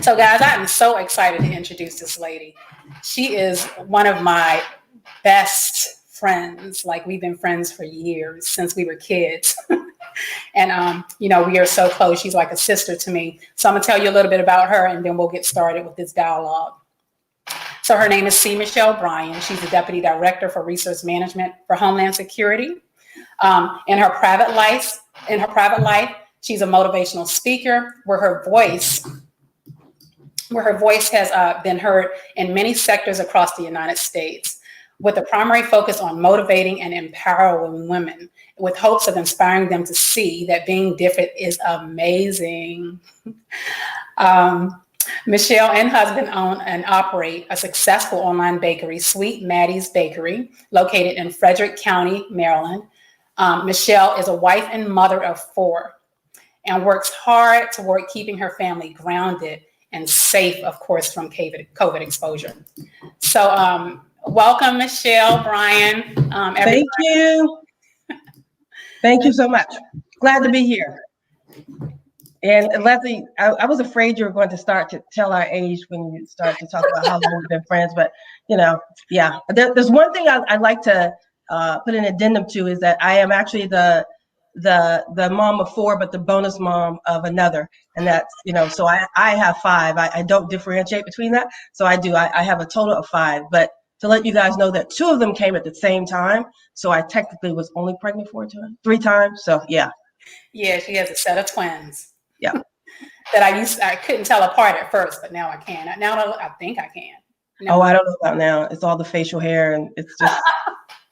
So guys, I'm so excited to introduce this lady. She is one of my best friends. Like, we've been friends for years, since we were kids. And, we are so close. She's like a sister to me. So I'm gonna tell you a little bit about her, and then we'll get started with this dialogue. So her name is C. Michelle Bryan. She's the Deputy Director for Resource Management for Homeland Security. In her private life, she's a motivational speaker where her voice has been heard in many sectors across the United States, with a primary focus on motivating and empowering women, with hopes of inspiring them to see that being different is amazing. Michelle and husband own and operate a successful online bakery, Sweet Maddies Bakery, located in Frederick County, Maryland. Michelle is a wife and mother of 4 and works hard toward keeping her family grounded and safe, of course, from COVID exposure. So welcome, Michelle, Bryan. Thank you. Thank you so much. Glad to be here. And Leslie, I was afraid you were going to start to tell our age when you start to talk about how long we've been friends, but yeah. There's one thing I'd like to put an addendum to, is that I am actually the mom of 4, but the bonus mom of another. And that's, so I have 5. I don't differentiate between that. So I do. I have a total of 5. But to let you guys know that 2 of them came at the same time. So I technically was only pregnant 3 times. So yeah. Yeah, she has a set of twins. Yeah. That I couldn't tell apart at first, but now I can. Now I think I can. No. Oh, I don't know about now. It's all the facial hair, and it's just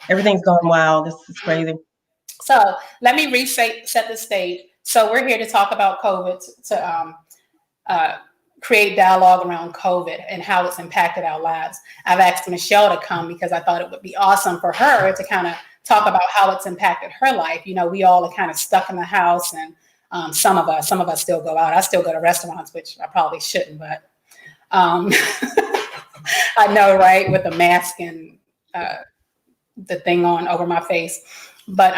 everything's gone wild. This is crazy. So let me set the stage. So we're here to talk about COVID, to create dialogue around COVID and how it's impacted our lives. I've asked Michelle to come because I thought it would be awesome for her to kind of talk about how it's impacted her life. We all are kind of stuck in the house, and some of us still go out. I still go to restaurants, which I probably shouldn't, but I know, right, with the mask and the thing on over my face. But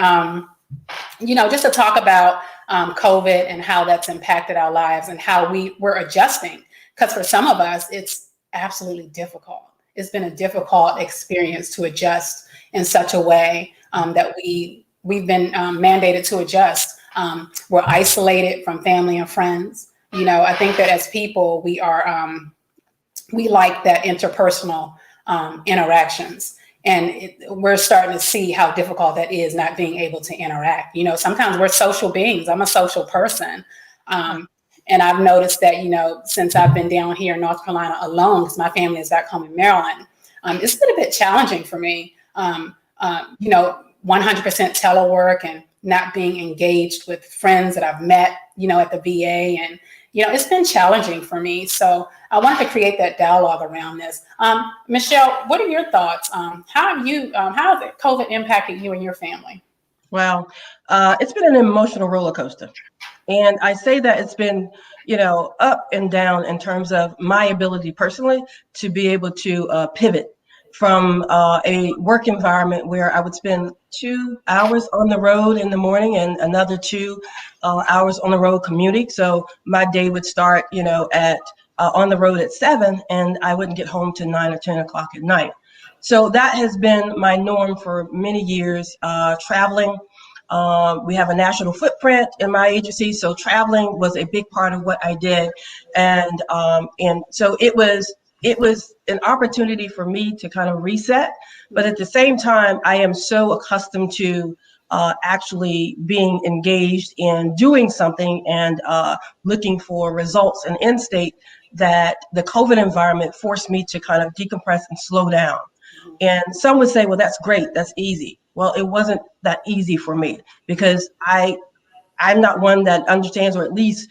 just to talk about COVID and how that's impacted our lives and how we're adjusting, because for some of us it's absolutely difficult. It's been a difficult experience to adjust in such a way that we've been mandated to adjust. We're isolated from family and friends. I think that as people, we like that interpersonal interactions. And we're starting to see how difficult that is, not being able to interact. Sometimes we're social beings. I'm a social person. And I've noticed that, since I've been down here in North Carolina alone, because my family is back home in Maryland, it's been a bit challenging for me, 100% telework and not being engaged with friends that I've met, at the VA. And, it's been challenging for me. So I wanted to create that dialogue around this. Michelle, what are your thoughts? How has COVID impacted you and your family? Well, it's been an emotional roller coaster. And I say that it's been, up and down in terms of my ability personally to be able to pivot from a work environment where I would spend 2 hours on the road in the morning and another 2 hours on the road commuting. So my day would start, at on the road at 7, and I wouldn't get home till 9 or 10 o'clock at night. So that has been my norm for many years, traveling. We have a national footprint in my agency, so traveling was a big part of what I did. And so it was an opportunity for me to kind of reset. But at the same time, I am so accustomed to actually being engaged in doing something and looking for results and end state that the COVID environment forced me to kind of decompress and slow down. And some would say, well, that's great, that's easy. Well, it wasn't that easy for me because I'm not one that understands, or at least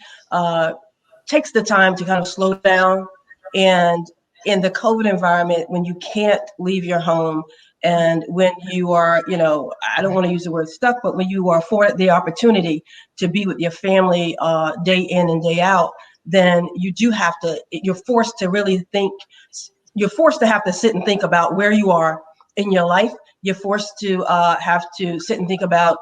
takes the time to kind of slow down. And in the COVID environment, when you can't leave your home and when you are, I don't want to use the word stuck, but when you are afforded the opportunity to be with your family day in and day out, then you're forced to really think, you're forced to have to sit and think about where you are in your life you're forced to have to sit and think about,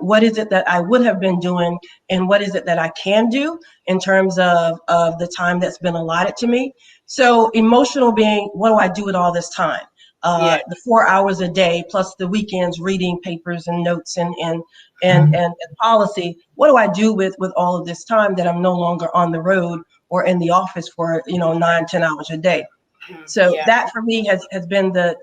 what is it that I would have been doing and what is it that I can do in terms of the time that's been allotted to me. So emotional being, what do I do with all this time? The 4 hours a day plus the weekends reading papers and notes and policy. What do I do with all of this time that I'm no longer on the road or in the office for 9-10 hours a day? So that for me has been the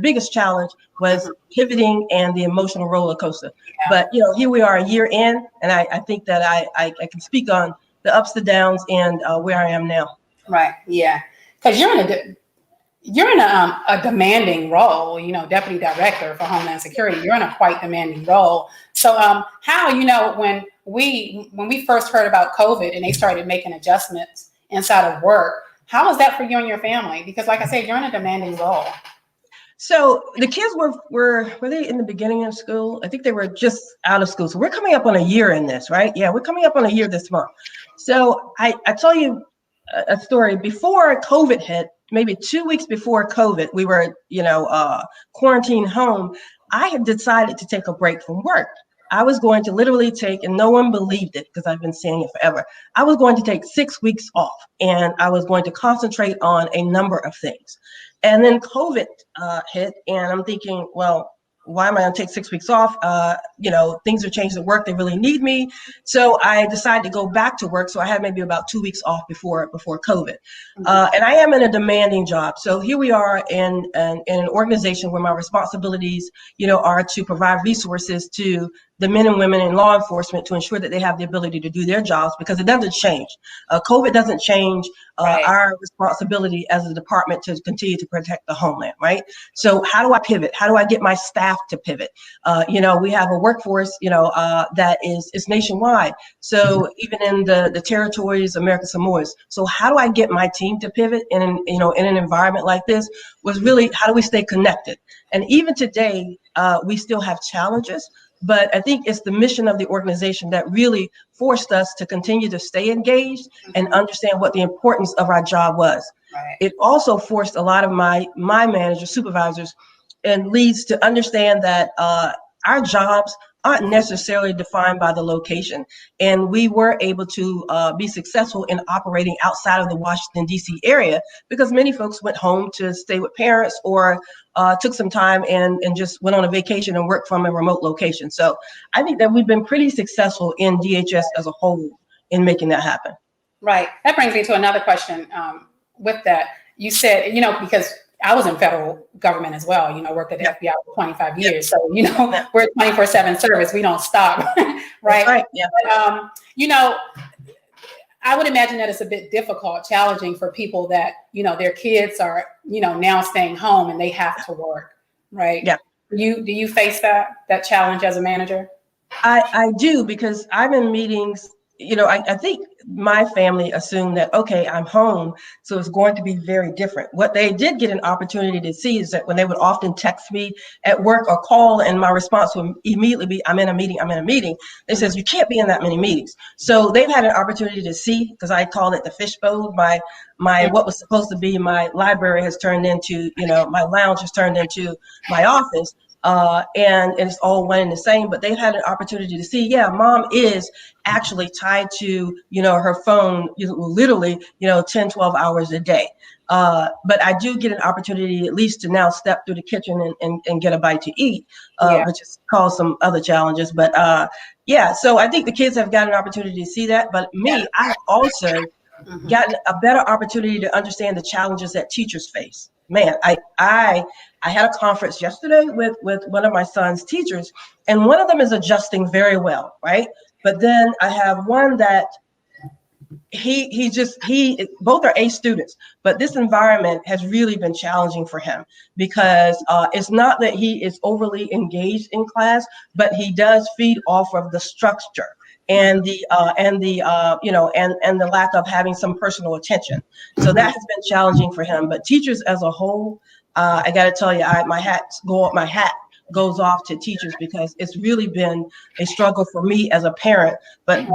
biggest challenge was pivoting and the emotional roller coaster. But here we are a year in, and I think that I can speak on the ups, the downs, and where I am now. Right. Yeah. Because you're in a demanding role, deputy director for Homeland Security. You're in a quite demanding role. So how, when we first heard about COVID and they started making adjustments inside of work, how was that for you and your family? Because like I said, you're in a demanding role. So the kids were they in the beginning of school? I think they were just out of school. So we're coming up on a year in this, right? Yeah, we're coming up on a year this month. So I tell you a story. Before COVID hit, maybe 2 weeks before COVID, we were, quarantined home. I had decided to take a break from work. I was going to literally take, and no one believed it because I've been saying it forever. I was going to take 6 weeks off and I was going to concentrate on a number of things. And then COVID hit and I'm thinking, well, why am I going to take 6 weeks off? Things are changing at work. They really need me. So I decided to go back to work. So I had maybe about 2 weeks off before COVID. And I am in a demanding job. So here we are in an organization where my responsibilities, are to provide resources to the men and women in law enforcement to ensure that they have the ability to do their jobs, because it doesn't change. COVID doesn't change our responsibility as a department to continue to protect the homeland, right? So how do I pivot? How do I get my staff to pivot? We have a workforce, that is nationwide. So even in the territories, American Samoas. So how do I get my team to pivot in an environment like this? Was really, how do we stay connected? And even today, we still have challenges. But I think it's the mission of the organization that really forced us to continue to stay engaged and understand what the importance of our job was. Right. It also forced a lot of my managers, supervisors, and leads to understand that our jobs aren't necessarily defined by the location. And we were able to be successful in operating outside of the Washington, D.C. area because many folks went home to stay with parents or took some time and just went on a vacation and worked from a remote location. So I think that we've been pretty successful in DHS as a whole in making that happen. Right. That brings me to another question with that. You said, because I was in federal government as well, worked at the FBI for 25 years. So, we're 24/7 service. We don't stop. Right. Right. Yeah. But, I would imagine that it's a bit difficult, challenging for people that, their kids are, now staying home and they have to work. Right. Yeah. Do you face that challenge as a manager? I do, because I'm in meetings. I think my family assumed that, okay, I'm home, so it's going to be very different. What they did get an opportunity to see is that when they would often text me at work or call, and my response would immediately be, I'm in a meeting. They says, you can't be in that many meetings. So they've had an opportunity to see, because I call it the fishbowl. My what was supposed to be my library has turned into, my lounge has turned into my office. And it's all one and the same, but they've had an opportunity to see, mom is actually tied to, her phone, literally, 10, 12 hours a day. But I do get an opportunity at least to now step through the kitchen and get a bite to eat, which has caused some other challenges. But so I think the kids have got an opportunity to see that. But me, I've also gotten a better opportunity to understand the challenges that teachers face. Man, I had a conference yesterday with one of my son's teachers, and one of them is adjusting very well, right? But then I have one that he both are A students, but this environment has really been challenging for him because it's not that he is overly engaged in class, but he does feed off of the structure and the lack of having some personal attention. So that has been challenging for him. But teachers as a whole, I got to tell you, my hat goes off to teachers, because it's really been a struggle for me as a parent, but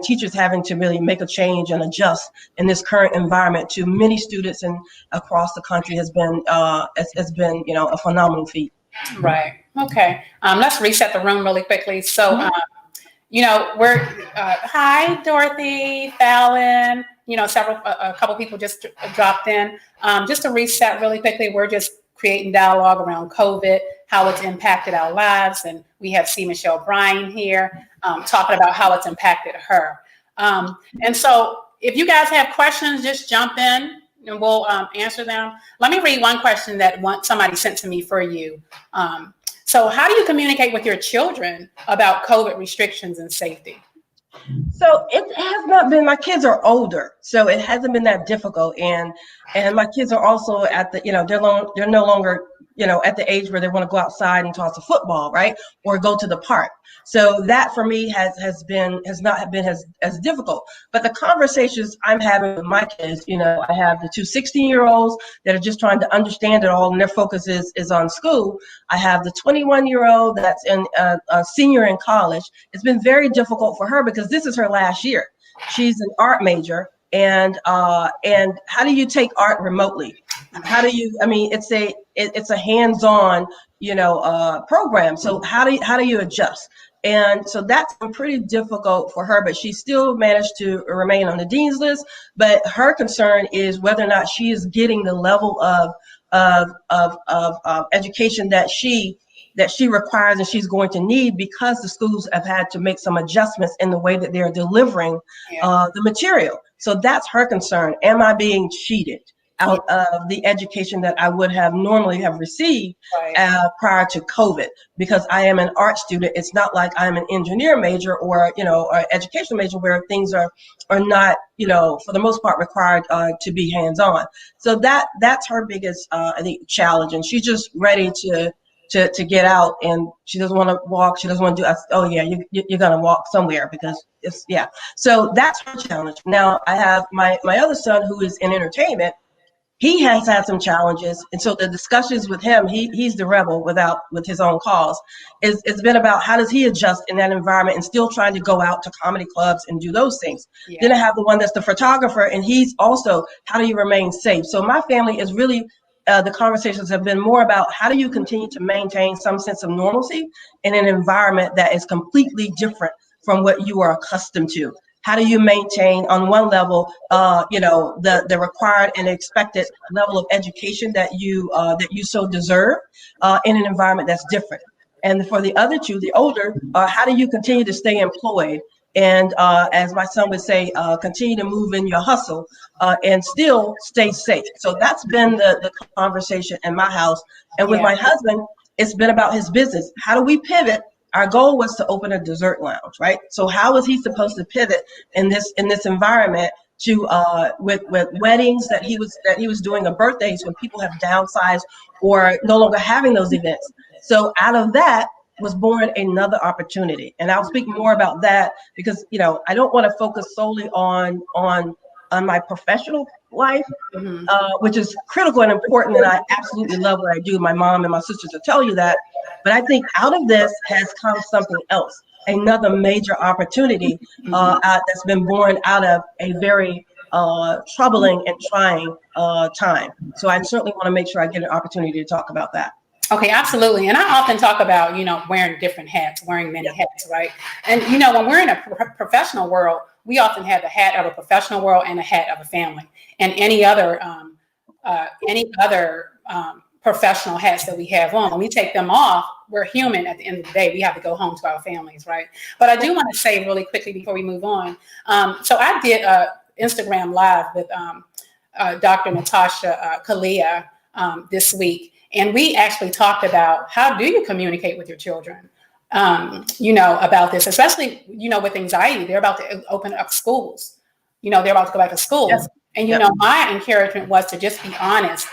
teachers having to really make a change and adjust in this current environment to many students and across the country has been a phenomenal feat. Right. Okay. Let's reset the room really quickly. So, we're hi, Dorothy, Fallon. A couple people just dropped in. Just to reset really quickly, we're just creating dialogue around COVID, how it's impacted our lives, and we have C. Michelle Bryan here talking about how it's impacted her. And so, if you guys have questions, just jump in and we'll answer them. Let me read one question that somebody sent to me for you. So how do you communicate with your children about COVID restrictions and safety? So it has not been, my kids are older, so it hasn't been that difficult. And my kids are also at the, they're no longer, at the age where they want to go outside and toss a football, right? Or go to the park. So that for me has not been as difficult. But the conversations I'm having with my kids, I have the two 16-year-olds that are just trying to understand it all, and their focus is on school. I have the 21-year-old that's in a senior in college. It's been very difficult for her because this is her last year. She's an art major, and how do you take art remotely? How do you? I mean, it's a hands-on, program. So how do you adjust? And so that's been pretty difficult for her, but she still managed to remain on the dean's list. But her concern is whether or not she is getting the level of education that she requires and she's going to need, because the schools have had to make some adjustments in the way that they're delivering the material. So that's her concern. Am I being cheated out of the education that I would have normally have received prior to COVID? Because I am an art student. It's not like I'm an engineer major or education major where things are not, for the most part required to be hands-on. So that's her biggest, I think, challenge. And she's just ready to get out, and she doesn't want to walk. She doesn't want to do. Oh yeah, you're gonna walk somewhere because it's So that's her challenge. Now I have my other son who is in entertainment. He has had some challenges, and so the discussions with him, he's the rebel with his own cause. It's been about how does he adjust in that environment and still trying to go out to comedy clubs and do those things. Then I have the one that's the photographer, and he's also how do you remain safe. So my family is really. The conversations have been more about how do you continue to maintain some sense of normalcy in an environment that is completely different from what you are accustomed to. How do you maintain on one level, the required and expected level of education that you so deserve in an environment that's different? And for the other two, the older, how do you continue to stay employed? And as my son would say, continue to move in your hustle and still stay safe. So that's been the conversation in my house. And with my husband, it's been about his business. How do we pivot? Our goal was to open a dessert lounge, right? So how was he supposed to pivot in this environment to with weddings that he was doing, or birthdays when people have downsized or no longer having those events? So out of that was born another opportunity, and I'll speak more about that because I don't want to focus solely on my professional life, which is critical and important, and I absolutely love what I do. My mom and my sisters will tell you that. But I think out of this has come something else, another major opportunity that's been born out of a very troubling and trying time. So I certainly want to make sure I get an opportunity to talk about that. Okay, absolutely. And I often talk about, wearing different hats, wearing many hats, right? And, when we're in a professional world, we often have the hat of a professional world and a hat of a family and any other professional hats that we have on. When we take them off, we're human at the end of the day. We have to go home to our families, right? But I do want to say really quickly before we move on. So I did Instagram Live with Dr. Natasha Kalia this week. And we actually talked about how do you communicate with your children, about this, especially, with anxiety. They're about to open up schools. They're about to go back to schools. Yes. And, my encouragement was to just be honest,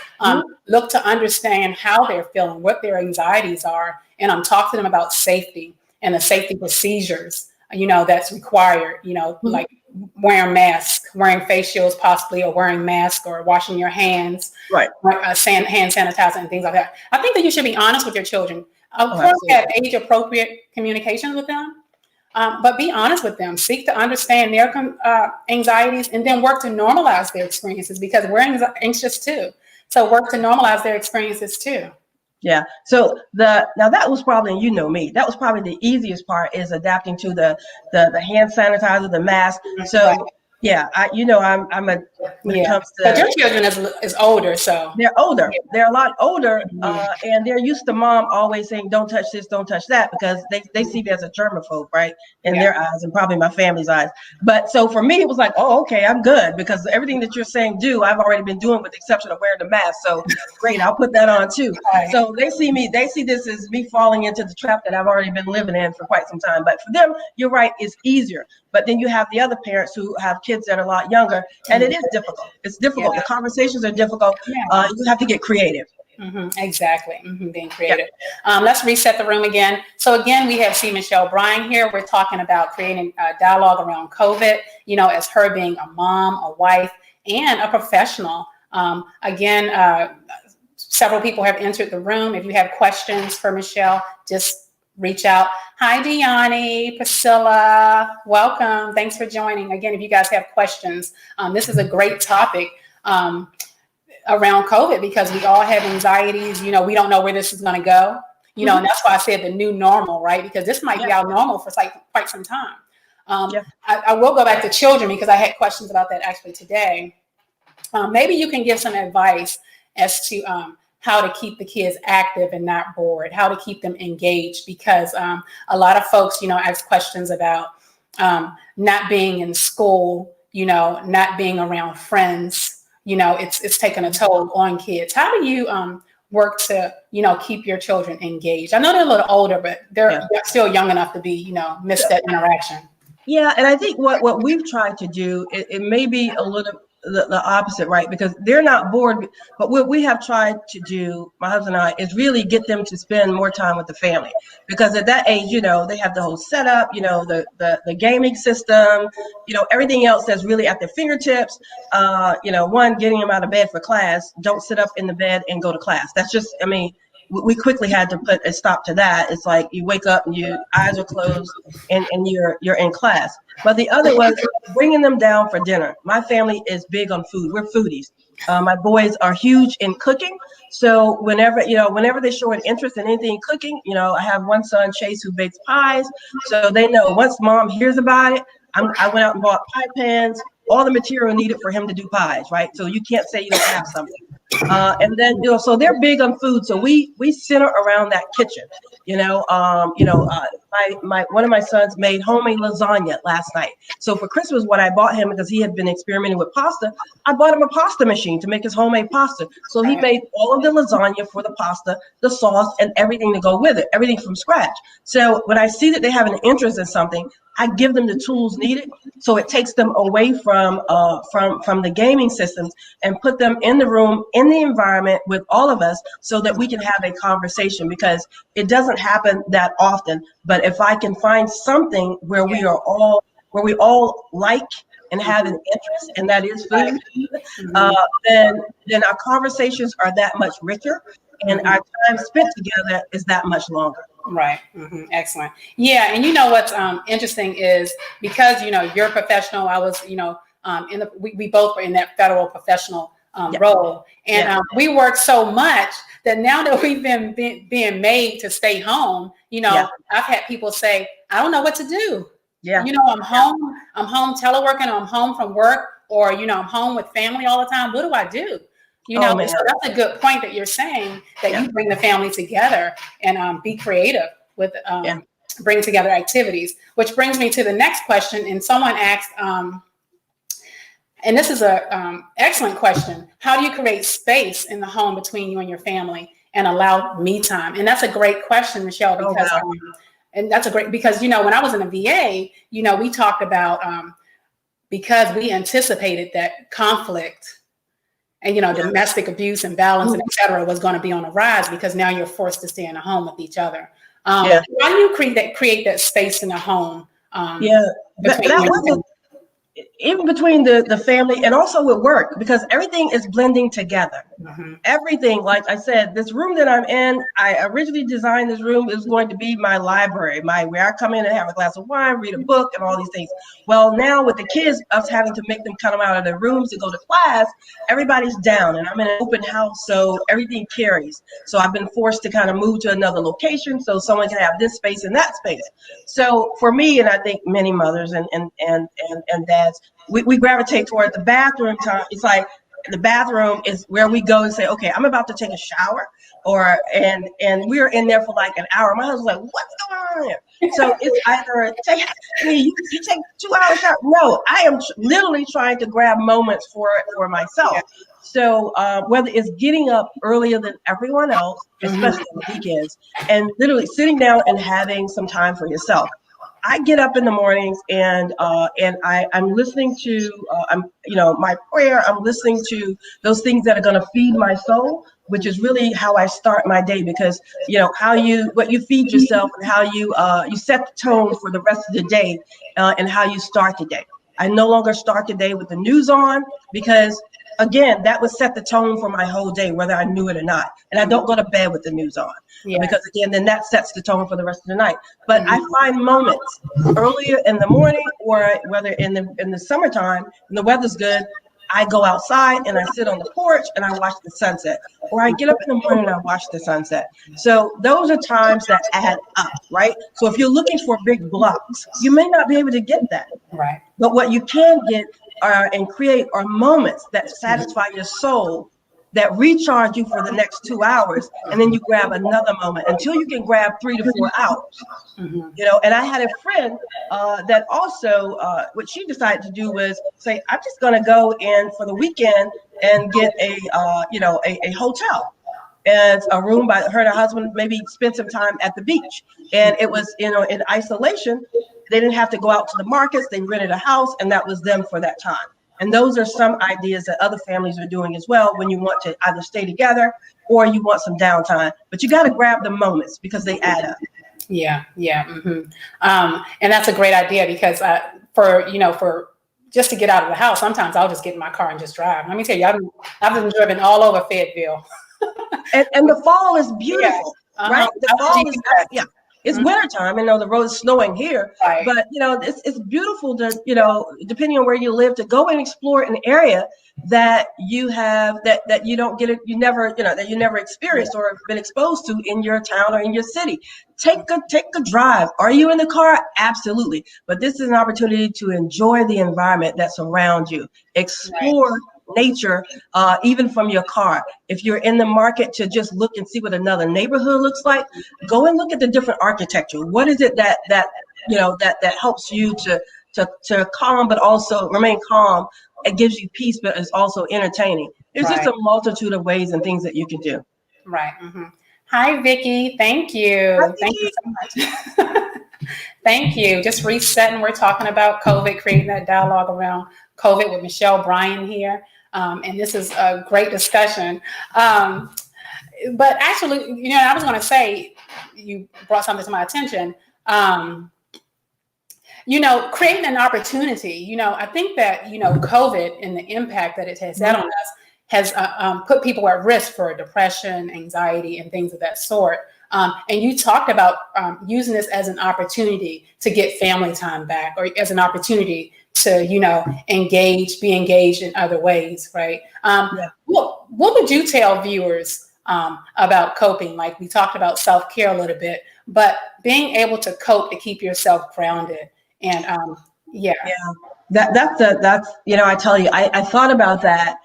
look to understand how they're feeling, what their anxieties are. And talk to them about safety and the safety procedures, that's required, like wearing masks, wearing face shields possibly, or wearing masks, or washing your hands, right? Hand sanitizer and things like that. I think that you should be honest with your children. Of course, have age-appropriate communications with them, but be honest with them. Seek to understand their anxieties, and then work to normalize their experiences, because we're anxious too. So work to normalize their experiences too. Yeah. So now that was probably, you know me, that was probably the easiest part is adapting to the hand sanitizer, the mask. Right. So yeah, I'm a when it Yeah. comes But your to children is older, so they're older. yeah. They're a lot older, Mhm. and they're used to mom always saying, "Don't touch this, don't touch that," because they see me as a germaphobe, right, in Yeah. their eyes, and probably my family's eyes. But so for me, it was like, "Oh, okay, I'm good," because everything that you're saying do, I've already been doing, with the exception of wearing the mask. So great, I'll put that on too. Right. So they see this as me falling into the trap that I've already been living in for quite some time. But for them, you're right, it's easier. But then you have the other parents who have kids that are a lot younger, and it is difficult. It's Yeah. difficult. The conversations are difficult. Yeah. You have to get creative. Exactly. Being Yeah. creative. Let's reset the room again. So again, we have C. Michelle Bryan here. We're talking about creating a dialogue around COVID, as her being a mom, a wife, and a professional. Several people have entered the room. If you have questions for Michelle, just reach out. Hi, Deani, Priscilla, welcome. Thanks for joining. Again, if you guys have questions, this is a great topic. Around COVID, because we all have anxieties. We don't know where this is going to go. And that's why I said the new normal, right? Because this might be our normal for quite some time. I will go back to children because I had questions about that actually today. Maybe you can give some advice as to how to keep the kids active and not bored, how to keep them engaged, because a lot of folks, ask questions about not being in school, not being around friends. It's taken a toll on kids. How do you work to, keep your children engaged? I know they're a little older, but they're still young enough to be, miss that interaction. Yeah, and I think what we've tried to do, it may be a little the opposite, right? Because they're not bored, but what we have tried to do, my husband and I, is really get them to spend more time with the family. Because at that age, they have the whole setup, the gaming system, everything else that's really at their fingertips. One, getting them out of bed for class. Don't sit up in the bed and go to class. That's just, I mean, we quickly had to put a stop to that. It's like you wake up and your eyes are closed and you're in class. But the other was bringing them down for dinner. My family is big on food. We're foodies. My boys are huge in cooking. So whenever they show an interest in anything cooking, I have one son, Chase, who bakes pies. So they know once mom hears about it, I went out and bought pie pans, all the material needed for him to do pies, right? So you can't say you don't have something. And then, so they're big on food. So we center around that kitchen. One of my sons made homemade lasagna last night. So for Christmas, what I bought him, because he had been experimenting with pasta, I bought him a pasta machine to make his homemade pasta. So he made all of the lasagna for the pasta, the sauce, and everything to go with it, everything from scratch. So when I see that they have an interest in something, I give them the tools needed. So it takes them away from the gaming systems and put them in the room, in the environment with all of us, so that we can have a conversation, because it doesn't happen that often. But if I can find something where we all like and have an interest, and that is food, then our conversations are that much richer, and our time spent together is that much longer. Right. Excellent. Yeah. And what's interesting is because, you're professional. I was, we both were in that federal professional role. And we work so much that now that we've been being made to stay home, I've had people say, I don't know what to do. Yeah. I'm home teleworking, I'm home from work, or, I'm home with family all the time. What do I do? So that's a good point that you're saying, that you bring the family together and be creative with bring together activities, which brings me to the next question. And someone asked, and this is a excellent question: how do you create space in the home between you and your family and allow me time? And that's a great question, Michelle, because and that's a great, because when I was in a VA, we talked about because we anticipated that conflict and domestic abuse and violence and et cetera was going to be on the rise, because now you're forced to stay in a home with each other. How do you create that space in the home? even between the family and also with work, because everything is blending together. Everything, like I said, this room that I'm in, I originally designed this room. It was going to be my library, where I come in and have a glass of wine, read a book, and all these things. Well, now with the kids, us having to make them come out of their rooms to go to class, everybody's down, and I'm in an open house, so everything carries. So I've been forced to kind of move to another location so someone can have this space and that space. So for me, and I think many mothers and dads, we gravitate toward the bathroom time. It's like the bathroom is where we go and say, okay, I'm about to take a shower, and we're in there for like an hour. My husband's like, what's going on here? So it's either you take 2 hours shower. No, I am literally trying to grab moments for myself. So whether it's getting up earlier than everyone else, especially on the weekends, and literally sitting down and having some time for yourself. I get up in the mornings and I'm listening to my prayer. I'm listening to those things that are going to feed my soul, which is really how I start my day, because what you feed yourself and how you set the tone for the rest of the day, and how you start the day. I no longer start the day with the news on, because again, that would set the tone for my whole day, whether I knew it or not. And I don't go to bed with the news on, because again, then that sets the tone for the rest of the night. But I find moments earlier in the morning, or whether in the summertime, when the weather's good, I go outside and I sit on the porch and I watch the sunset, or I get up in the morning and I watch the sunset. So those are times that add up, right? So if you're looking for big blocks, you may not be able to get that. Right. But what you can get and create are moments that satisfy your soul, that recharge you for the next 2 hours, and then you grab another moment until you can grab 3 to 4 hours. And I had a friend that also, what she decided to do was say, I'm just going to go in for the weekend and get a hotel, and a room by her and her husband, maybe spend some time at the beach. And it was, in isolation. They didn't have to go out to the markets. They rented a house, and that was them for that time. And those are some ideas that other families are doing as well, when you want to either stay together or you want some downtime. But you got to grab the moments, because they add up. Yeah. And that's a great idea, because for just to get out of the house, sometimes I'll just get in my car and just drive. Let me tell you, I've been driven all over Fayetteville. and the fall is beautiful, right? The fall is, it's wintertime. I know the road is snowing here, but it's beautiful to, depending on where you live, to go and explore an area that you have that you don't get it, that you never experienced or have been exposed to in your town or in your city. Take a drive. Are you in the car? Absolutely. But this is an opportunity to enjoy the environment that's around you. Explore nature, even from your car. If you're in the market to just look and see what another neighborhood looks like, go and look at the different architecture. What is it that helps you to calm, but also remain calm? It gives you peace, but it's also entertaining. There's just a multitude of ways and things that you can do. Right. Hi, Vicki. Thank you. Hi, thank you so much. Thank you. Just resetting. We're talking about COVID, creating that dialogue around COVID with Michelle Bryan here. And this is a great discussion. But actually, I was going to say, you brought something to my attention. Creating an opportunity. I think that, COVID and the impact that it has had on us has put people at risk for depression, anxiety, and things of that sort. And you talked about using this as an opportunity to get family time back, or as an opportunity to, be engaged in other ways, right? What would you tell viewers about coping? Like, we talked about self-care a little bit, but being able to cope to keep yourself grounded. And that's I tell you, I thought about that,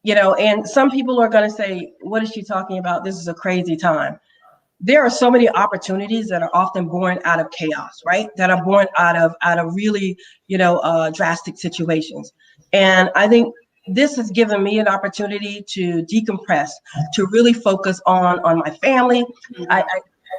and some people are going to say, what is she talking about? This is a crazy time. There are so many opportunities that are often born out of chaos, right? That are born out of really, drastic situations. And I think this has given me an opportunity to decompress, to really focus on my family.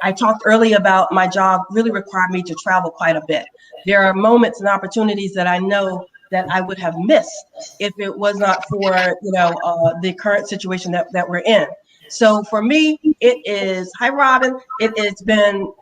I talked earlier about my job really required me to travel quite a bit. There are moments and opportunities that I know that I would have missed if it was not for, the current situation that we're in. So for me, it is, hi Robin, it's been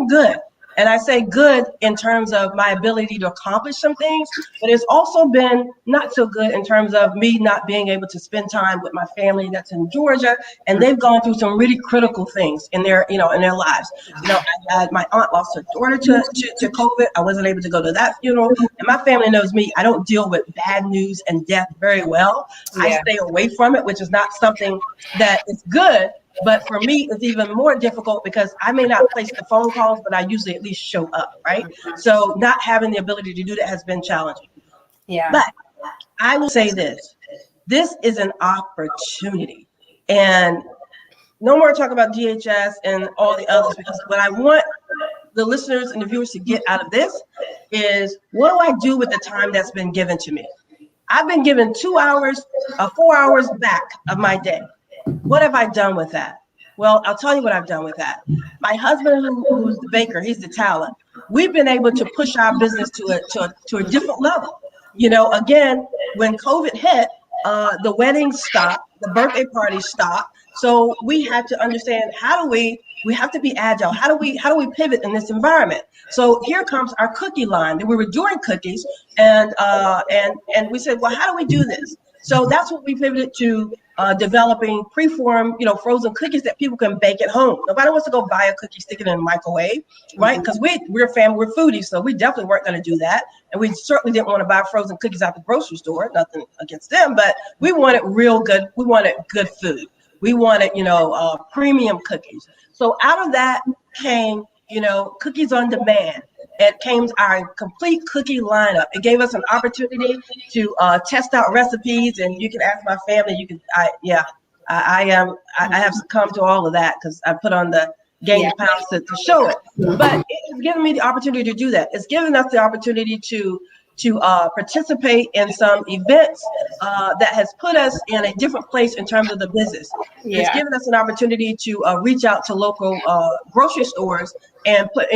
good. And I say good in terms of my ability to accomplish some things, but it's also been not so good in terms of me not being able to spend time with my family that's in Georgia. And they've gone through some really critical things in their, in their lives. I had my aunt lost her daughter to COVID. I wasn't able to go to that funeral. And my family knows me. I don't deal with bad news and death very well. I Yeah. stay away from it, which is not something that is good. But for me, it's even more difficult because I may not place the phone calls, but I usually at least show up, right? So not having the ability to do that has been challenging. Yeah. But I will say this is an opportunity. And no more talk about DHS and all the others, because what I want the listeners and the viewers to get out of this is, what do I do with the time that's been given to me? I've been given 2 hours, 4 hours back of my day. What have I done with that? Well, I'll tell you what I've done with that. My husband, who's the baker, he's the talent. We've been able to push our business to a different level. Again, when COVID hit, the weddings stopped, the birthday parties stopped. So we had to understand, how do we have to be agile. How do we pivot in this environment? So here comes our cookie line. We were doing cookies, and we said, well, how do we do this? So that's what we pivoted to, developing preformed, frozen cookies that people can bake at home. Nobody wants to go buy a cookie, stick it in a microwave, right? Because we're foodies, so we definitely weren't going to do that. And we certainly didn't want to buy frozen cookies at the grocery store. Nothing against them, but we wanted real good. We wanted good food. We wanted, premium cookies. So out of that came, cookies on demand. It came our complete cookie lineup. It gave us an opportunity to test out recipes, and you can ask my family. I have succumbed to all of that because I put on the gain pounds to show it. But it's given me the opportunity to do that. It's given us the opportunity to participate in some events that has put us in a different place in terms of the business. It's given us an opportunity to reach out to local grocery stores and put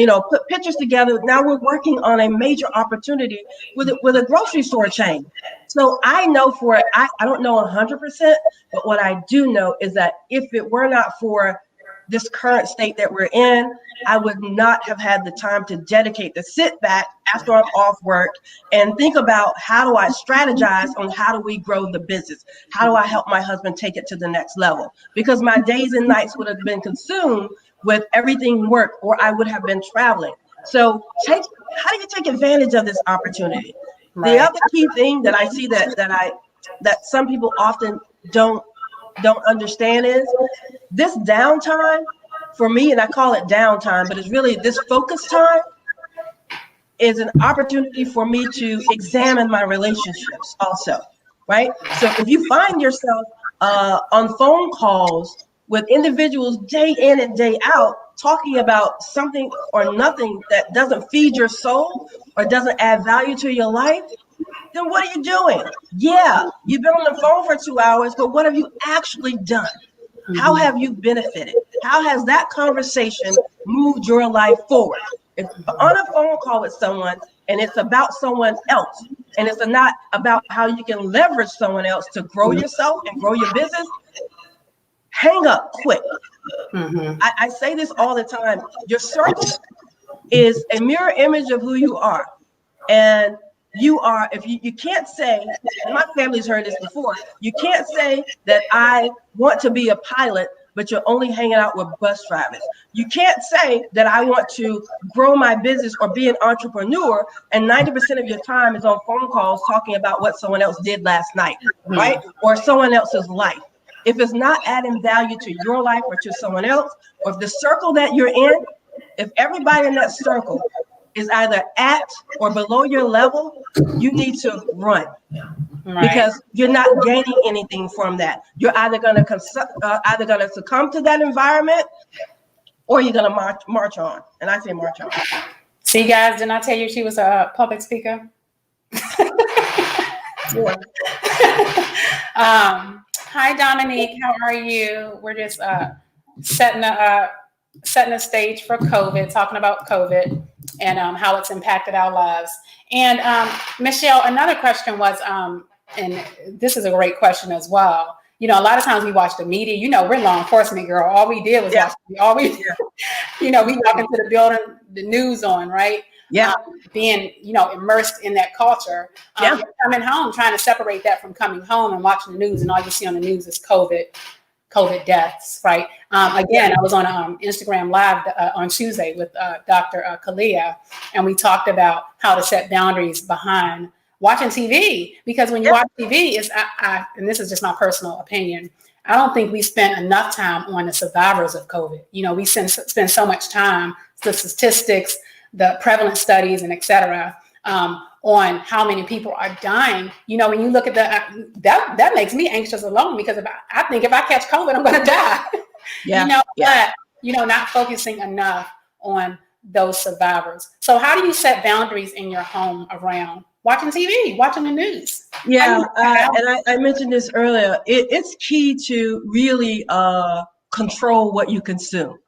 pictures together. Now we're working on a major opportunity with a grocery store chain. So I know for it, I don't know 100%, but what I do know is that if it were not for this current state that we're in, I would not have had the time to dedicate, to sit back after I'm off work and think about, how do I strategize on how do we grow the business? How do I help my husband take it to the next level? Because my days and nights would have been consumed with everything work, or I would have been traveling. So how do you take advantage of this opportunity? Right. The other key thing that I see that some people often don't understand is this downtime for me, and I call it downtime, but it's really this focus time is an opportunity for me to examine my relationships also, right? So if you find yourself on phone calls with individuals day in and day out talking about something or nothing that doesn't feed your soul or doesn't add value to your life, then what are you doing? Yeah, you've been on the phone for 2 hours, but what have you actually done? How have you benefited? How has that conversation moved your life forward? If you're on a phone call with someone and it's about someone else, and it's not about how you can leverage someone else to grow yourself and grow your business, hang up quick. I say this all the time. Your circle is a mirror image of who you are. And you are, if you can't say, and my family's heard this before, you can't say that I want to be a pilot, but you're only hanging out with bus drivers. You can't say that I want to grow my business or be an entrepreneur, and 90% of your time is on phone calls talking about what someone else did last night, right? Or someone else's life. If it's not adding value to your life or to someone else, or if the circle that you're in, if everybody in that circle is either at or below your level, you need to run. Right. Because you're not gaining anything from that. You're either going to succumb to that environment, or you're going to march on. And I say march on. See, guys, didn't I tell you she was a public speaker? Hi, Dominique. How are you? We're just setting a stage for COVID, talking about COVID and how it's impacted our lives. And Michelle, another question was, and this is a great question as well, you know, a lot of times we watch the media. You know, we're law enforcement, girl. All we did was Yeah. watch. All we, Yeah. you know, we walk into the building, the news on, right? Yeah. Being, you know, immersed in that culture. Yeah. Coming home, trying to separate that from coming home and watching the news, and all you see on the news is COVID deaths, right? Again, I was on Instagram Live on Tuesday with Dr. Kalia, and we talked about how to set boundaries behind watching TV, because when you watch TV, and this is just my personal opinion, I don't think we spent enough time on the survivors of COVID. You know, we spend so much time, the statistics, the prevalent studies, and et cetera, on how many people are dying. You know, when you look at that makes me anxious alone, because I think if I catch COVID, I'm going to die. Yeah. You know, but, you know, not focusing enough on those survivors. So how do you set boundaries in your home around watching TV, watching the news? Yeah, and I mentioned this earlier. It's key to really control what you consume,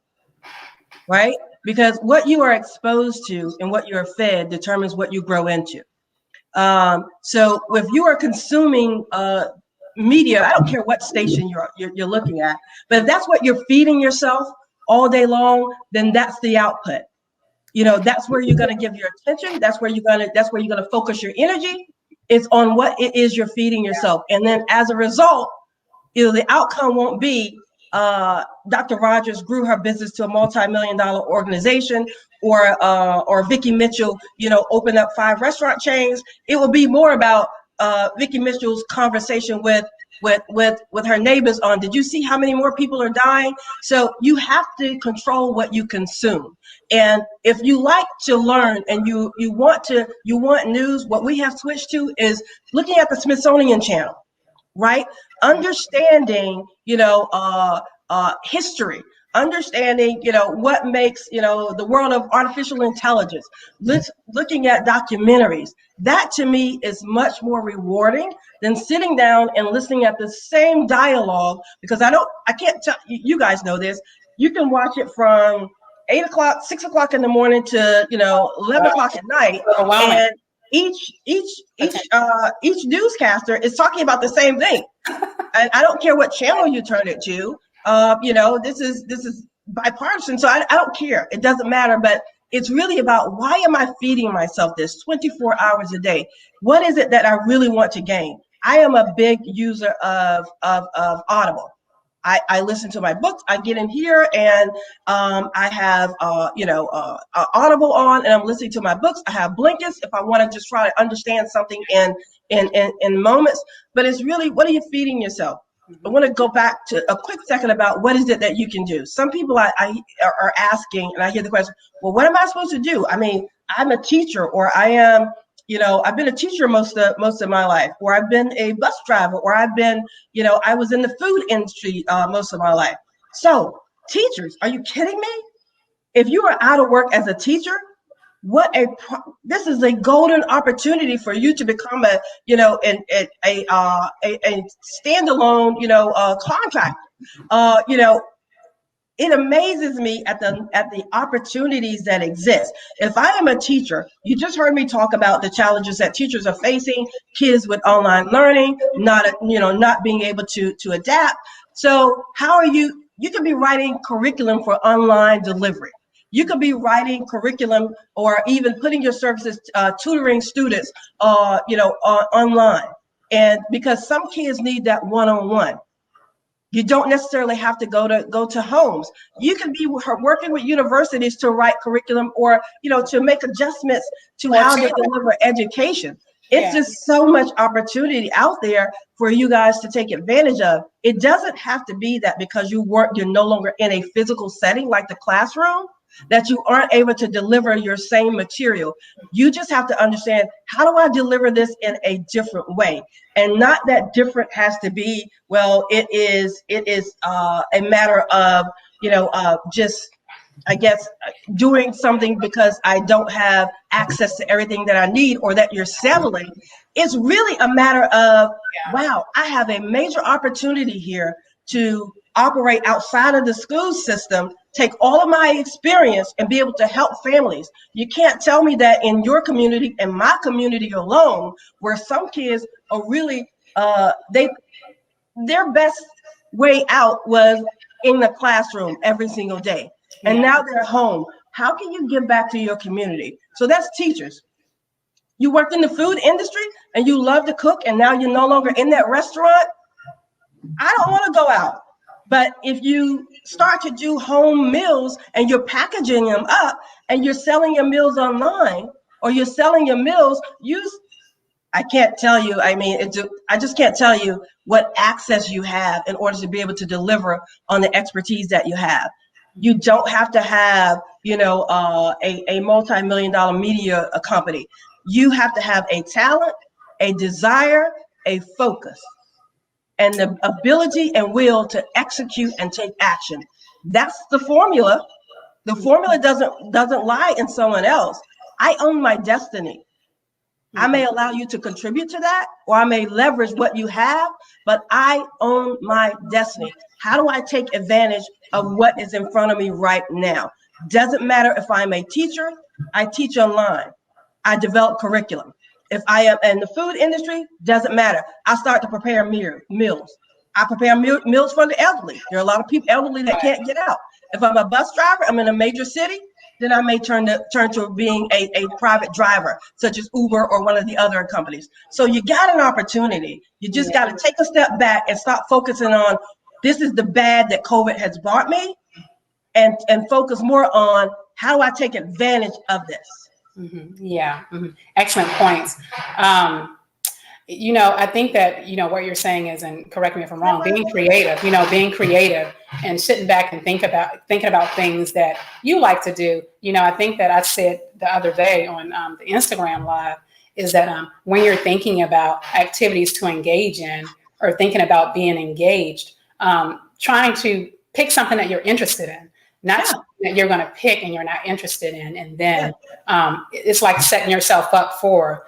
right? Because what you are exposed to and what you're fed determines what you grow into. So if you are consuming media, I don't care what station you're looking at, but if that's what you're feeding yourself all day long, then that's the output. You know, that's where you're going to give your attention. That's where you're going to focus your energy. It's on what it is you're feeding yourself. And then as a result, you know, the outcome won't be Dr. Rogers grew her business to a multi-million-dollar organization, or Vicki Mitchell, you know, opened up 5 restaurant chains. It will be more about Vicki Mitchell's conversation with her neighbors on, did you see how many more people are dying? So you have to control what you consume. And if you like to learn and you want news, what we have switched to is looking at the Smithsonian Channel, right? Understanding, you know, history, understanding, you know, what makes, you know, the world of artificial intelligence, looking at documentaries. That to me is much more rewarding than sitting down and listening at the same dialogue, because I can't tell you guys know this. You can watch it from 8 o'clock, 6 o'clock in the morning to, you know, 11 o'clock at night. And each newscaster is talking about the same thing. And I don't care what channel you turn it to. You know, this is bipartisan, so I don't care. It doesn't matter. But it's really about, why am I feeding myself this 24 hours a day? What is it that I really want to gain? I am a big user of Audible. I listen to my books. I get in here and I have Audible on, and I'm listening to my books. I have blankets if I want to just try to understand something in moments. But it's really, what are you feeding yourself? I want to go back to a quick second about what is it that you can do. Some people are asking, and I hear the question, well, what am I supposed to do? I mean, I'm a teacher, or I am, you know, I've been a teacher most of my life, or I've been a bus driver, or I've been, you know, I was in the food industry most of my life. So teachers, are you kidding me? If you are out of work as a teacher, this is a golden opportunity for you to become a standalone, you know, contractor. You know, it amazes me at the opportunities that exist. If I am a teacher, you just heard me talk about the challenges that teachers are facing, kids with online learning, not being able to adapt. So how are you could be writing curriculum for online delivery. You could be writing curriculum, or even putting your services, tutoring students, online. And because some kids need that one-on-one. You don't necessarily have to go to homes. You can be working with universities to write curriculum, or, you know, to make adjustments to how they deliver education. It's just so much opportunity out there for you guys to take advantage of. It doesn't have to be that because you're no longer in a physical setting like the classroom, that you aren't able to deliver your same material. You just have to understand, how do I deliver this in a different way? And not that different has to be, well, it is a matter of, just, I guess, doing something because I don't have access to everything that I need, or that you're settling. It's really a matter of, wow, I have a major opportunity here to operate outside of the school system, take all of my experience and be able to help families. You can't tell me that in your community and my community alone, where some kids are really, their best way out was in the classroom every single day. And now they're home. How can you give back to your community? So that's teachers. You worked in the food industry and you love to cook, and now you're no longer in that restaurant. I don't want to go out. But if you start to do home meals and you're packaging them up and you're selling your meals online, or you're selling your meals, I can't tell you, I just can't tell you what access you have in order to be able to deliver on the expertise that you have. You don't have to have, a multi-million-dollar media company. You have to have a talent, a desire, a focus, and the ability and will to execute and take action. That's the formula. The formula doesn't lie in someone else. I own my destiny. I may allow you to contribute to that, or I may leverage what you have, but I own my destiny. How do I take advantage of what is in front of me right now? Doesn't matter if I'm a teacher, I teach online. I develop curriculum. If I am in the food industry, doesn't matter. I start to prepare meals. I prepare meals for the elderly. There are a lot of people elderly that can't get out. If I'm a bus driver, I'm in a major city, then I may turn to being a private driver, such as Uber or one of the other companies. So you got an opportunity. You just got to take a step back and stop focusing on, this is the bad that COVID has brought me, and focus more on, how do I take advantage of this? Yeah. Excellent points. I think that, what you're saying is, and correct me if I'm wrong, being creative and sitting back and thinking about things that you like to do. I think that I said the other day on the Instagram live is that when you're thinking about activities to engage in, or thinking about being engaged, trying to pick something that you're interested in, not something that you're going to pick and you're not interested in. And then it's like setting yourself up for,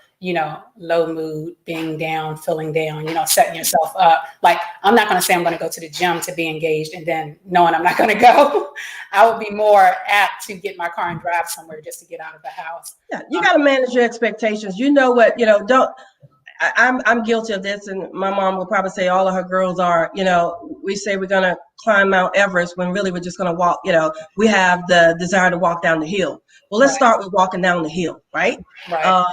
low mood, being down, feeling down, setting yourself up. Like, I'm not going to say I'm going to go to the gym to be engaged and then knowing I'm not going to go. I would be more apt to get in my car and drive somewhere just to get out of the house. Yeah, you got to manage your expectations. I'm guilty of this, and my mom will probably say all of her girls are, we say we're going to climb Mount Everest when really we're just going to walk, we have the desire to walk down the hill. Well, let's start with walking down the hill, right? Right.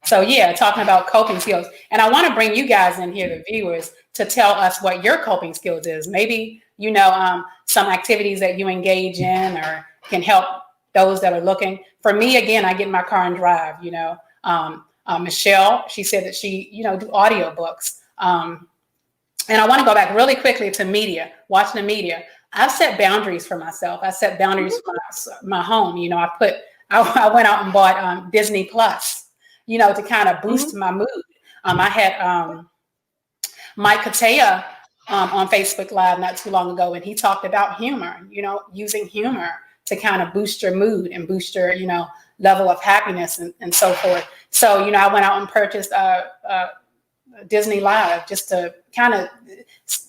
So talking about coping skills, and I want to bring you guys in here, the viewers, to tell us what your coping skills is. Maybe, some activities that you engage in or can help those that are looking. For me, again, I get in my car and drive, Michelle, she said that she, do audiobooks. And I want to go back really quickly to media, watching the media. I've set boundaries for myself. I set boundaries for my home. I went out and bought Disney Plus, to kind of boost my mood. I had Mike Katea on Facebook Live not too long ago, and he talked about humor, using humor to kind of boost your mood and boost your, level of happiness and so forth. So, I went out and purchased Disney Live just to kind of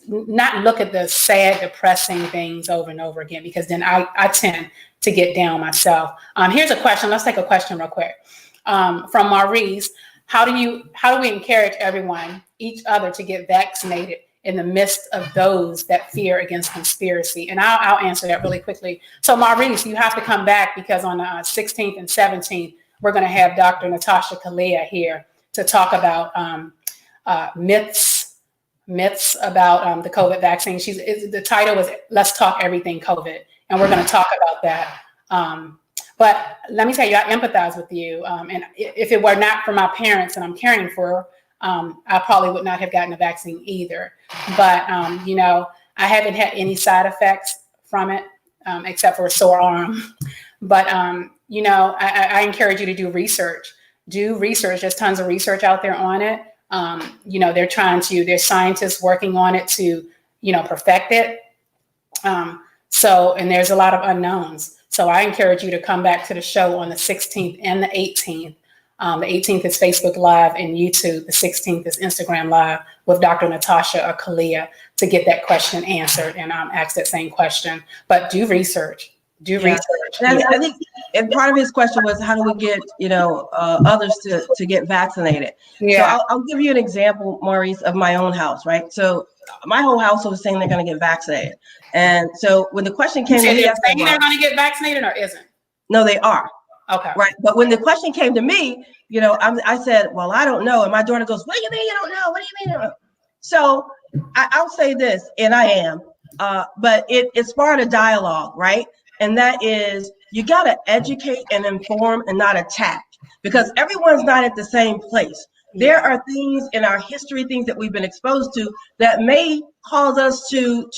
not look at the sad, depressing things over and over again, because then I tend to get down myself. Here's a question. Let's take a question real quick from Maurice. How do we encourage each other to get vaccinated in the midst of those that fear against conspiracy? And I'll answer that really quickly. So Maurice, you have to come back, because on the 16th and 17th, we're going to have Dr. Natasha Kalia here to talk about myths about the COVID vaccine. The title is Let's Talk Everything COVID, and we're going to talk about that. But let me tell you, I empathize with you. And if it were not for my parents and I'm caring for, I probably would not have gotten a vaccine either. But, I haven't had any side effects from it, except for a sore arm. But, I encourage you to do research. There's tons of research out there on it. There's scientists working on it to, perfect it. And there's a lot of unknowns. So I encourage you to come back to the show on the 16th and the 18th. The 18th is Facebook Live and YouTube. The 16th is Instagram Live with Dr. Natasha Kalia to get that question answered and ask that same question. But do research. Do Yeah, research. and Yeah. I think, and part of his question was, how do we get others to get vaccinated? So Yeah. I'll give you an example, Maurice, of my own house, right? So my whole household was saying they're going to get vaccinated, and so when the question You came to said me, they're I said, saying they're well, going to get vaccinated or isn't? no, they are. Okay. Right. But when the question came to me, I said, well, I don't know. And my daughter goes, what do you mean you don't know? What do you mean you don't know? So I'll say this, and I am, but it sparked a dialogue, right? And that is, you got to educate and inform and not attack, because everyone's not at the same place. There Yeah. are things in our history, things that we've been exposed to that may cause us to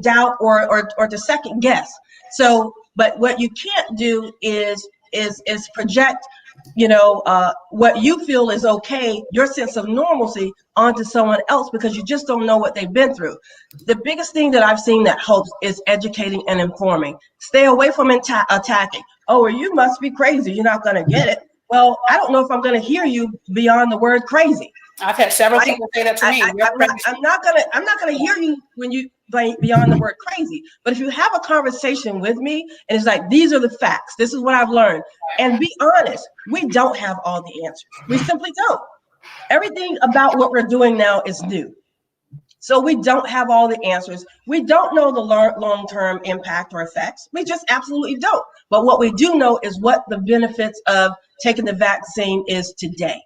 doubt or to second guess. So, but what you can't do is project, what you feel is okay, your sense of normalcy, onto someone else, because you just don't know what they've been through. The biggest thing that I've seen that helps is educating and informing. Stay away from attacking. Oh, well, you must be crazy, you're not going to get it. Well, I don't know if I'm going to hear you beyond the word crazy. I've had several Right? people say that to me. I'm not gonna hear you when you beyond the word crazy. But if you have a conversation with me and it's like, these are the facts, this is what I've learned, and be honest, we don't have all the answers. We simply don't. Everything about what we're doing now is new. So we don't have all the answers. We don't know the long-term impact or effects. We just absolutely don't. But what we do know is what the benefits of taking the vaccine is today.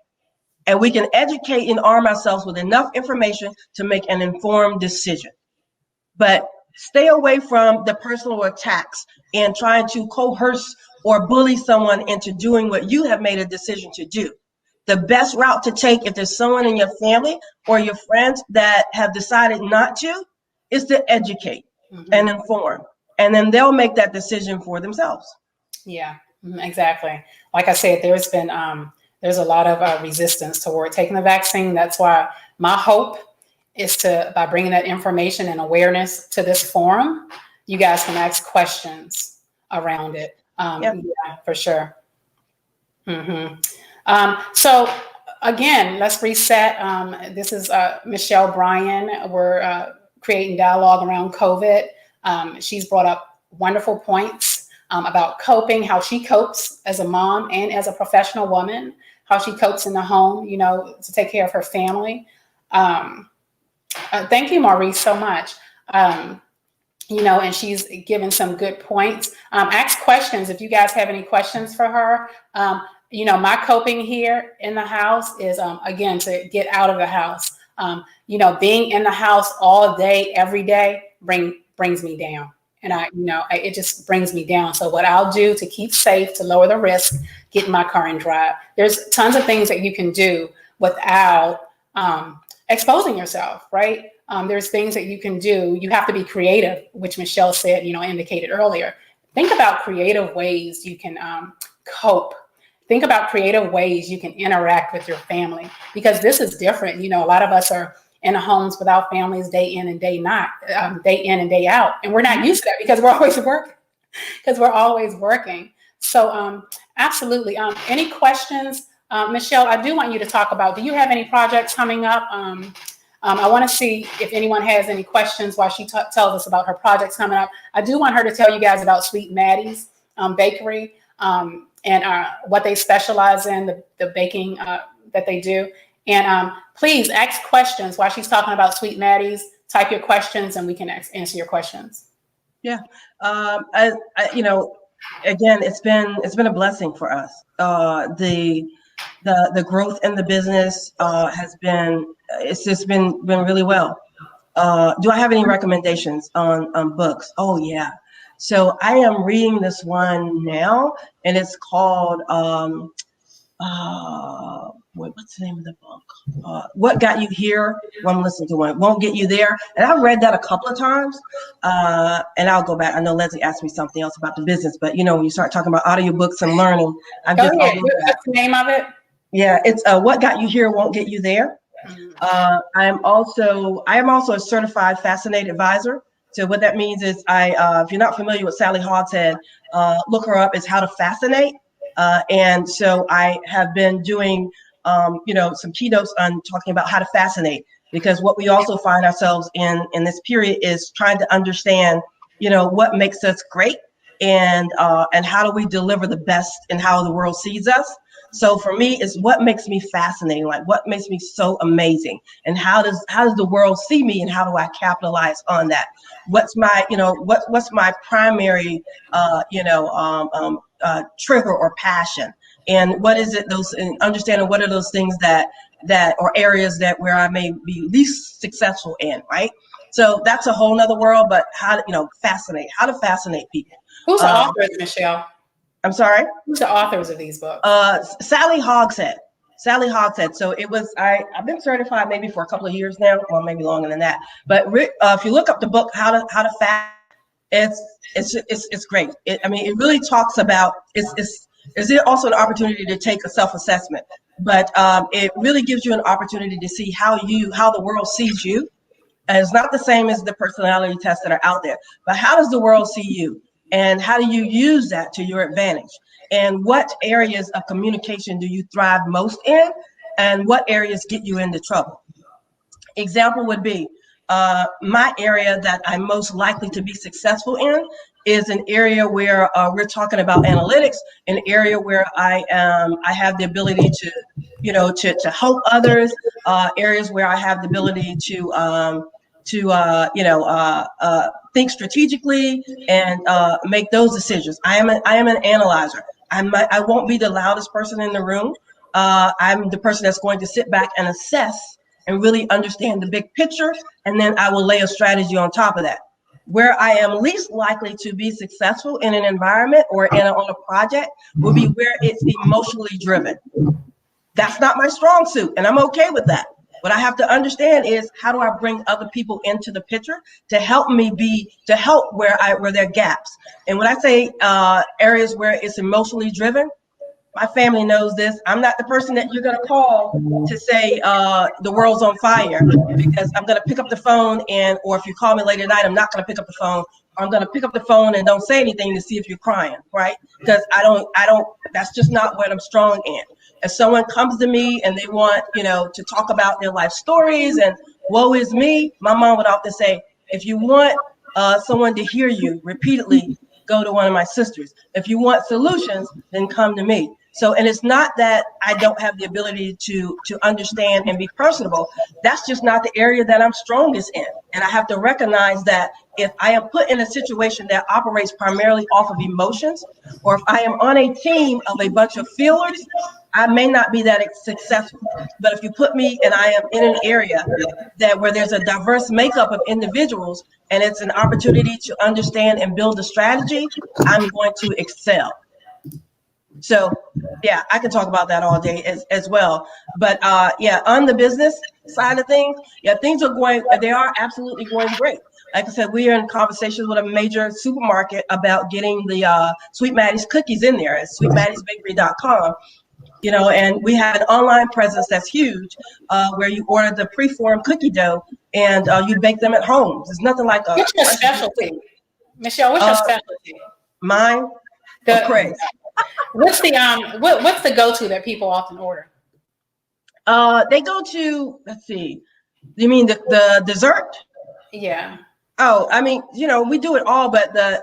And we can educate and arm ourselves with enough information to make an informed decision. But stay away from the personal attacks and trying to coerce or bully someone into doing what you have made a decision to do. The best route to take, if there's someone in your family or your friends that have decided not to, is to educate and inform. And then they'll make that decision for themselves. Yeah, exactly. Like I said, there's a lot of resistance toward taking the vaccine. That's why my hope is by bringing that information and awareness to this forum, you guys can ask questions around it. Yeah, for sure. So again, let's reset. This is Michelle Bryan. We're creating dialogue around COVID. She's brought up wonderful points about coping, how she copes as a mom and as a professional woman, how she copes in the home, to take care of her family. Thank you, Maurice, so much. And she's given some good points. Ask questions if you guys have any questions for her. My coping here in the house is, again, to get out of the house. Being in the house all day, every day brings me down. And it just brings me down. So what I'll do to keep safe, to lower the risk, get in my car and drive. There's tons of things that you can do without exposing yourself, right? There's things that you can do. You have to be creative, which Michelle said, indicated earlier. Think about creative ways you can cope. Think about creative ways you can interact with your family, because this is different. A lot of us are in homes without families day in and day in and day out. And we're not used to that because we're always working. So absolutely. Any questions? Michelle, I do want you to talk about, do you have any projects coming up? I want to see if anyone has any questions while she tells us about her projects coming up. I do want her to tell you guys about Sweet Maddies Bakery and what they specialize in, the baking that they do. And please ask questions while she's talking about Sweet Maddies. Type your questions and we can answer your questions. Yeah. Again, it's been a blessing for us. The growth in the business has been, it's just been really well. Do I have any recommendations on books? Oh yeah. So I am reading this one now, and it's called what's the name of the book? What Got You Here Won't Listen to One, Won't Get You There. And I've read that a couple of times, and I'll go back. I know Leslie asked me something else about the business, but when you start talking about audiobooks and learning, I'm just all over that. What's the name of it? Yeah, it's What Got You Here Won't Get You There. I am also a certified Fascinate advisor. So what that means is if you're not familiar with Sally Hogshead, look her up. It's How to Fascinate. And so I have been doing, some keynotes on talking about how to fascinate, because what we also find ourselves in this period is trying to understand, what makes us great and how do we deliver the best in how the world sees us. So for me, it's what makes me fascinating, like what makes me so amazing, and how does the world see me, and how do I capitalize on that? What's my, what's my primary, trigger or passion, and what is it? Those, and understanding what are those things that or areas that where I may be least successful in, right? So that's a whole nother world. But how to fascinate people. Who's the authors, Michelle? I'm sorry? Who's the authors of these books? Sally Hogshead. Sally Hogshead. So it was, I've been certified maybe for a couple of years now, or maybe longer than that. But if you look up the book, How to Fast, it's great. It really talks about, is it also an opportunity to take a self-assessment, but it really gives you an opportunity to see how the world sees you. And it's not the same as the personality tests that are out there, but how does the world see you? And how do you use that to your advantage? And what areas of communication do you thrive most in? And what areas get you into trouble? Example would be my area that I'm most likely to be successful in is an area where we're talking about analytics, an area where I have the ability to help others, areas where I have the ability to think strategically and make those decisions. I am an analyzer. I won't be the loudest person in the room. I'm the person that's going to sit back and assess and really understand the big picture, and then I will lay a strategy on top of that. Where I am least likely to be successful in an environment or on a project will be where it's emotionally driven. That's not my strong suit, and I'm okay with that. What I have to understand is, how do I bring other people into the picture to help where there are gaps. And when I say areas where it's emotionally driven, my family knows this. I'm not the person that you're going to call to say the world's on fire, because I'm going to pick up the phone, or if you call me late at night, I'm not going to pick up the phone. I'm going to pick up the phone and don't say anything to see if you're crying, right? Because I don't, that's just not what I'm strong in. If someone comes to me and they want, to talk about their life stories and woe is me, my mom would often say, if you want someone to hear you repeatedly, go to one of my sisters. If you want solutions, then come to me. So, and it's not that I don't have the ability to understand and be personable. That's just not the area that I'm strongest in. And I have to recognize that if I am put in a situation that operates primarily off of emotions, or if I am on a team of a bunch of feelers, I may not be that successful. But if you put me and I am in an area where there's a diverse makeup of individuals, and it's an opportunity to understand and build a strategy, I'm going to excel. So yeah, I can talk about that all day as well. But on the business side of things, things they are absolutely going great. Like I said, we are in conversations with a major supermarket about getting the Sweet Maddies cookies in there at sweetmaddiesbakery.com. And we have an online presence that's huge, where you order the preformed cookie dough and you bake them at home. There's nothing like a. What's your specialty, Michelle? What's your specialty? Mine, Craig's. What's the what's the go-to that people often order? They go to, let's see. You mean the dessert? Yeah. Oh, we do it all, but the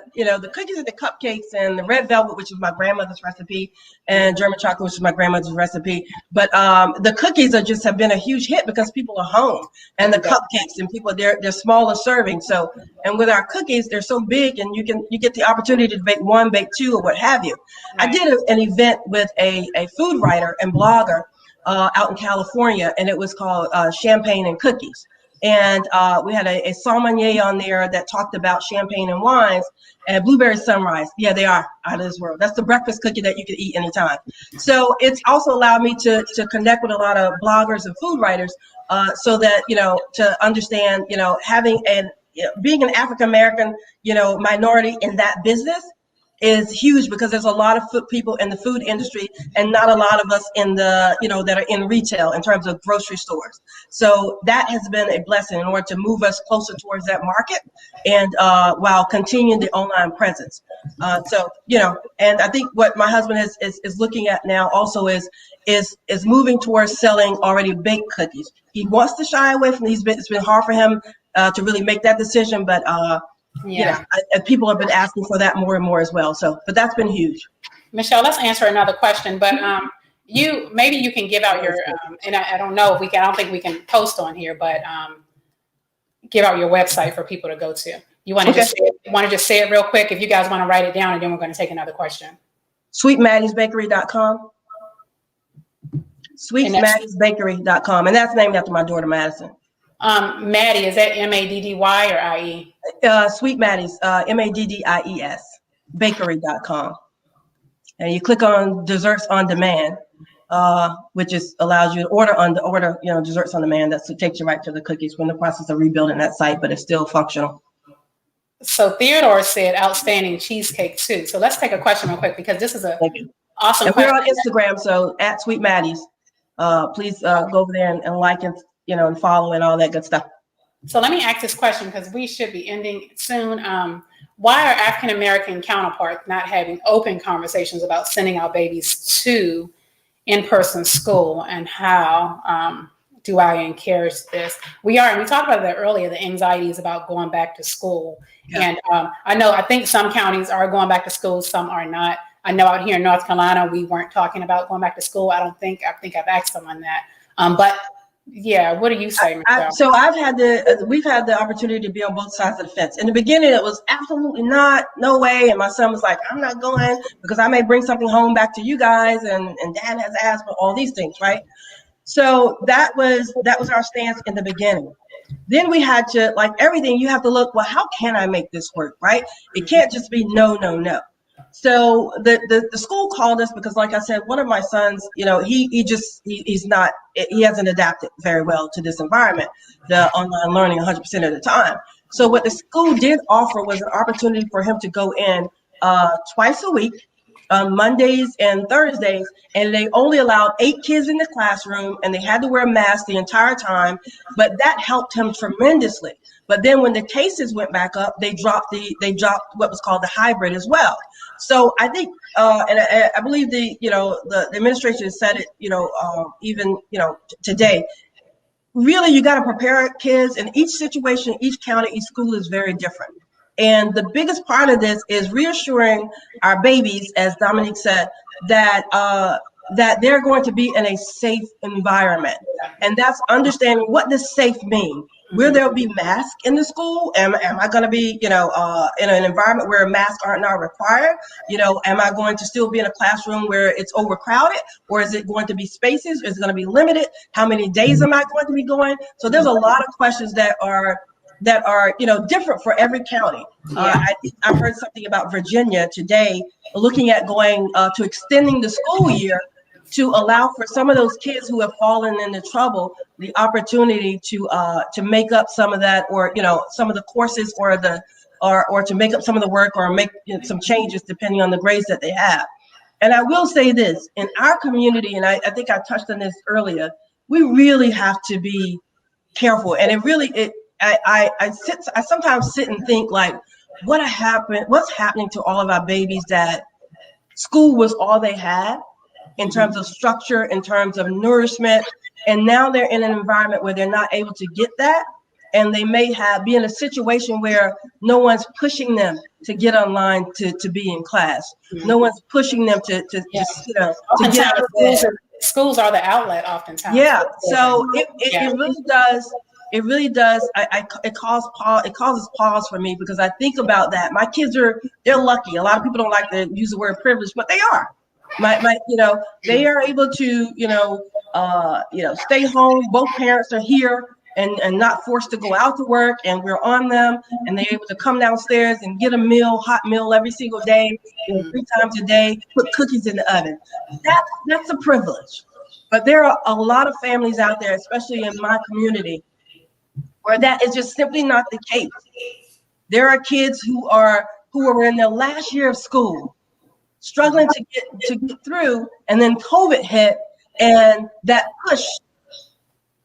cookies and the cupcakes and the red velvet, which is my grandmother's recipe, and German chocolate, which is my grandmother's recipe. But the cookies have been a huge hit because people are home, and the cupcakes and they're smaller serving. So, and with our cookies, they're so big, and you get the opportunity to bake one, bake two, or what have you. Right. I did an event with a food writer and blogger out in California, and it was called Champagne and Cookies. And we had a sommelier on there that talked about champagne and wines and blueberry sunrise. Yeah, they are out of this world. That's the breakfast cookie that you can eat anytime. So it's also allowed me to connect with a lot of bloggers and food writers, so that, to understand, being an African-American, minority in that business is huge, because there's a lot of people in the food industry and not a lot of us in the, that are in retail in terms of grocery stores. So that has been a blessing in order to move us closer towards that market, and while continuing the online presence. And I think what my husband is looking at now also is moving towards selling already baked cookies. He wants to shy away from these. It's been hard for him to really make that decision, but Yeah. People have been asking for that more and more as well. So, but that's been huge. Michelle, let's answer another question, but maybe you can give out your and I don't know if we can. I don't think we can post on here, but give out your website for people to go to. You want to just say it real quick if you guys want to write it down, and then we're going to take another question. SweetMaddiesBakery.com. SweetMaddiesBakery.com, and that's named after my daughter Madison. Maddie, is that Maddy or IE? Sweet Maddies, Maddies, bakery.com. And you click on desserts on demand, which allows you to order, desserts on demand. That takes you right to the cookies. We're in the process of rebuilding that site, but it's still functional. So Theodore said outstanding cheesecake too. So let's take a question real quick because this is a awesome and question. We're on Instagram, so at Sweet Maddies. Please go over there and like and and follow and all that good stuff. So let me ask this question because we should be ending soon. Why are African American counterparts not having open conversations about sending our babies to in-person school, and how do I encourage this? We talked about that earlier, the anxieties about going back to school. Yeah. And I think some counties are going back to school, some are not. I know out here in North Carolina, we weren't talking about going back to school. I think I've asked someone that. But yeah, what do you say, Michelle? So we've had the opportunity to be on both sides of the fence. In the beginning, it was absolutely no way. And my son was like, I'm not going because I may bring something home back to you guys, and dad has asthma, all these things, right? So that was our stance in the beginning. Then we had to, like everything, you have to look, well, how can I make this work, right? It can't just be no. So the school called us because, like I said, one of my sons, he hasn't adapted very well to this environment, the online learning 100% of the time. So what the school did offer was an opportunity for him to go in twice a week, on Mondays and Thursdays, and they only allowed 8 kids in the classroom, and they had to wear a mask the entire time. But that helped him tremendously. But then when the cases went back up, they dropped what was called the hybrid as well. So I think, and I believe the administration said it, even today. Really, you got to prepare kids, and each situation, each county, each school is very different. And the biggest part of this is reassuring our babies, as Dominique said, that they're going to be in a safe environment. And that's understanding, what does safe mean? Will there be masks in the school? Am I going to be, in an environment where masks are not required? Am I going to still be in a classroom where it's overcrowded? Or is it going to be spaces? Is it going to be limited? How many days am I going to be going? So there's a lot of questions that are different for every county. I heard something about Virginia today, looking at going to extending the school year to allow for some of those kids who have fallen into trouble the opportunity to make up some of that, or some of the courses, or to make up some of the work, or make some changes depending on the grades that they have. And I will say this, in our community, and I think I touched on this earlier, we really have to be careful. And I sometimes sit and think, like, what's happening to all of our babies that school was all they had in terms of structure, in terms of nourishment, and now they're in an environment where they're not able to get that, and they may be in a situation where no one's pushing them to get online to be in class. No one's pushing them to get out of bed. Schools are the outlet oftentimes. Yeah, so it really does. It really does. It causes pause for me, because I think about that. My kids they're lucky. A lot of people don't like to use the word privilege, but they are. They are able to, stay home. Both parents are here and not forced to go out to work, and we're on them, and they're able to come downstairs and get a hot meal every single day, 3 times a day, put cookies in the oven. That's a privilege. But there are a lot of families out there, especially in my community, where that is just simply not the case. There are kids who are in their last year of school, struggling to get through, and then COVID hit, and that push,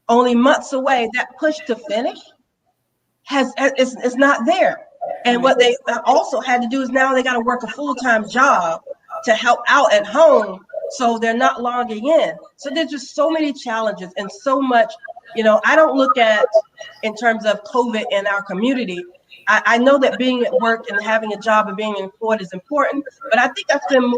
only months away, that push to finish is not there. And what they also had to do is now they got to work a full-time job to help out at home, so they're not logging in. So there's just so many challenges and so much. I don't look at, in terms of COVID in our community, I know that being at work and having a job and being employed is important, but I think I spend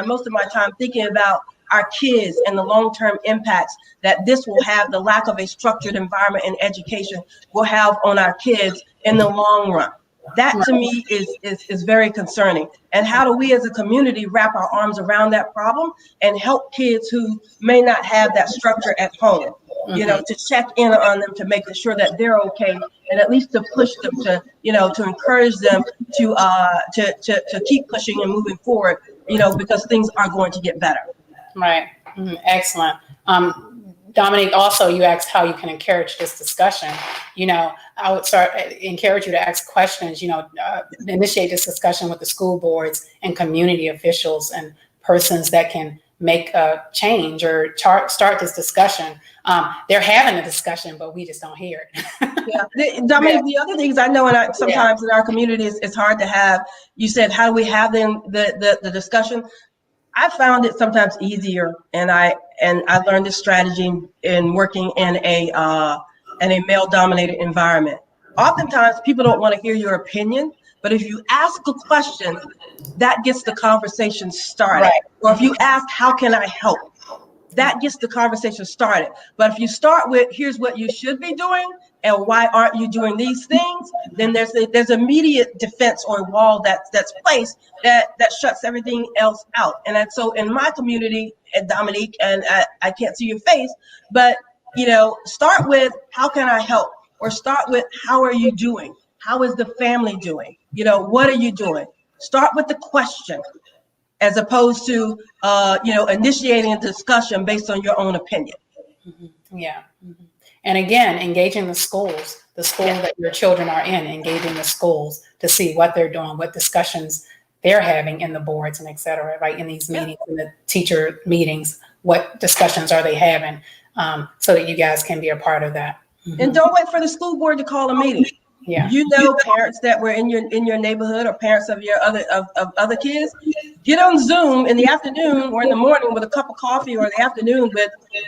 most of my time thinking about our kids and the long-term impacts that this will have, the lack of a structured environment and education will have on our kids in the long run. That to me is very concerning. And how do we as a community wrap our arms around that problem and help kids who may not have that structure at home, to check in on them, to make sure that they're okay, and at least to push them to, to encourage them to keep pushing and moving forward, because things are going to get better. Right. Excellent. Dominique, also, you asked how you can encourage this discussion. I would encourage you to ask questions, initiate this discussion with the school boards and community officials and persons that can make a change or start this discussion. They're having a discussion, but we just don't hear it. Dominique, the other things I know, sometimes in our communities, it's hard to have. You said, how do we have the discussion? I found it sometimes easier, and I learned this strategy in working in a male-dominated environment. Oftentimes, people don't want to hear your opinion, but if you ask a question, that gets the conversation started. Right. Or if you ask, how can I help? That gets the conversation started. But if you start with, here's what you should be doing, and why aren't you doing these things, then there's immediate defense or wall that's placed that shuts everything else out. And so in my community, Dominique, and I can't see your face, but start with, how can I help? Or start with, how are you doing? How is the family doing? What are you doing? Start with the question, as opposed to initiating a discussion based on your own opinion. Yeah. And again, engaging the schools, that your children are in, engaging the schools to see what they're doing, what discussions they're having in the boards and et cetera, right? In these meetings, in the teacher meetings, what discussions are they having, so that you guys can be a part of that. And don't wait for the school board to call a meeting. Yeah. Parents that were in your neighborhood, or parents of your other kids, get on Zoom in the afternoon or in the morning with a cup of coffee, or in the afternoon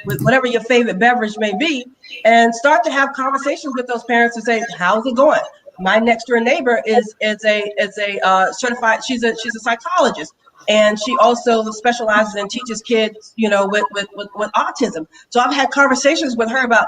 with whatever your favorite beverage may be, and start to have conversations with those parents and say, how's it going? My next door neighbor is a certified, she's a psychologist, and she also specializes and teaches kids, with autism. So I've had conversations with her about,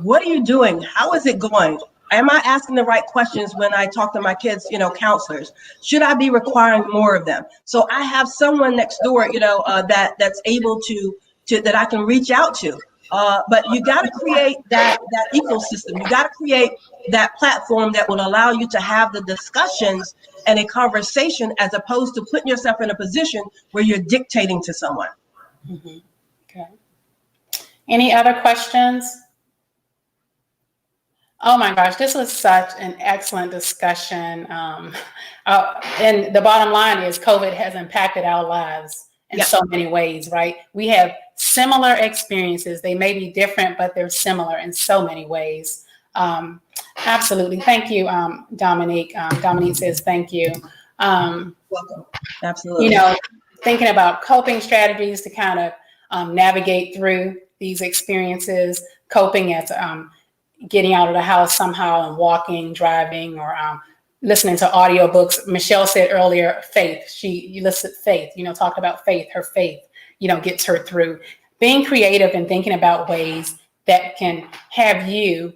what are you doing? How is it going? Am I asking the right questions when I talk to my kids, counselors? Should I be requiring more of them? So I have someone next door, that's able to that I can reach out to. But you got to create that ecosystem. You got to create that platform that will allow you to have the discussions and a conversation, as opposed to putting yourself in a position where you're dictating to someone. Mm-hmm. Okay. Any other questions? Oh my gosh, this was such an excellent discussion. And the bottom line is, COVID has impacted our lives in so many ways, right? We have similar experiences. They may be different, but they're similar in so many ways. Absolutely. Thank you, Dominique. Dominique says thank you. Welcome. Absolutely. Thinking about coping strategies to kind of navigate through these experiences, coping as getting out of the house somehow and walking, driving, or listening to audiobooks. Michelle said earlier, faith. You listed faith, talked about faith. Her faith, gets her through. Being creative and thinking about ways that can have you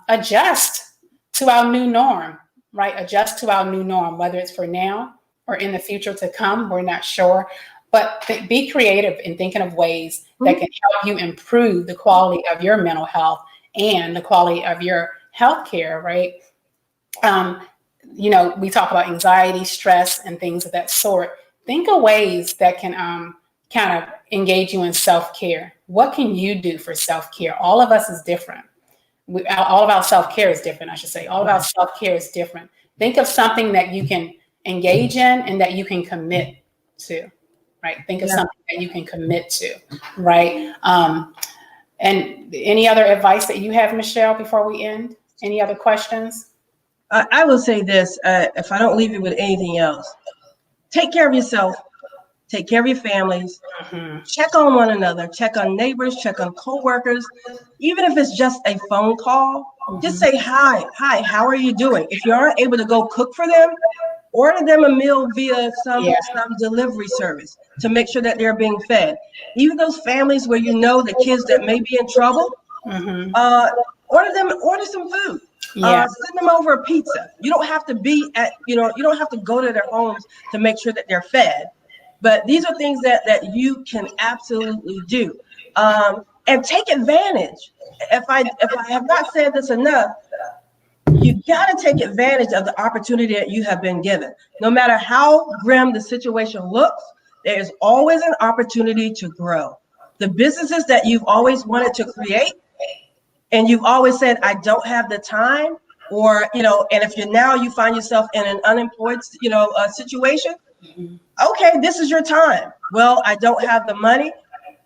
adjust to our new norm, right? Adjust to our new norm, whether it's for now or in the future to come. We're not sure. But be creative in thinking of ways that can help you improve the quality of your mental health and the quality of your healthcare, right? We talk about anxiety, stress, and things of that sort. Think of ways that can kind of engage you in self-care. What can you do for self-care? All of us is different. All of our self-care is different, I should say. All of our self-care is different. Think of something that you can engage in and that you can commit to, right? Think of something that you can commit to, right? And any other advice that you have, Michelle, before we end? Any other questions? I will say this, if I don't leave you with anything else, take care of yourself, take care of your families, check on one another, check on neighbors, check on coworkers. Even if it's just a phone call, just say, hi, how are you doing? If you aren't able to go cook for them, order them a meal via some delivery service to make sure that they're being fed. Even those families where you know the kids that may be in trouble, order some food. Send them over a pizza. You don't have to be at, you don't have to go to their homes to make sure that they're fed. But these are things that you can absolutely do. And take advantage. If I have not said this enough, you got to take advantage of the opportunity that you have been given. No matter how grim the situation looks, there is always an opportunity to grow. The businesses that you've always wanted to create, and you've always said, I don't have the time, or, and if you find yourself in an unemployed, situation, okay, this is your time. Well, I don't have the money.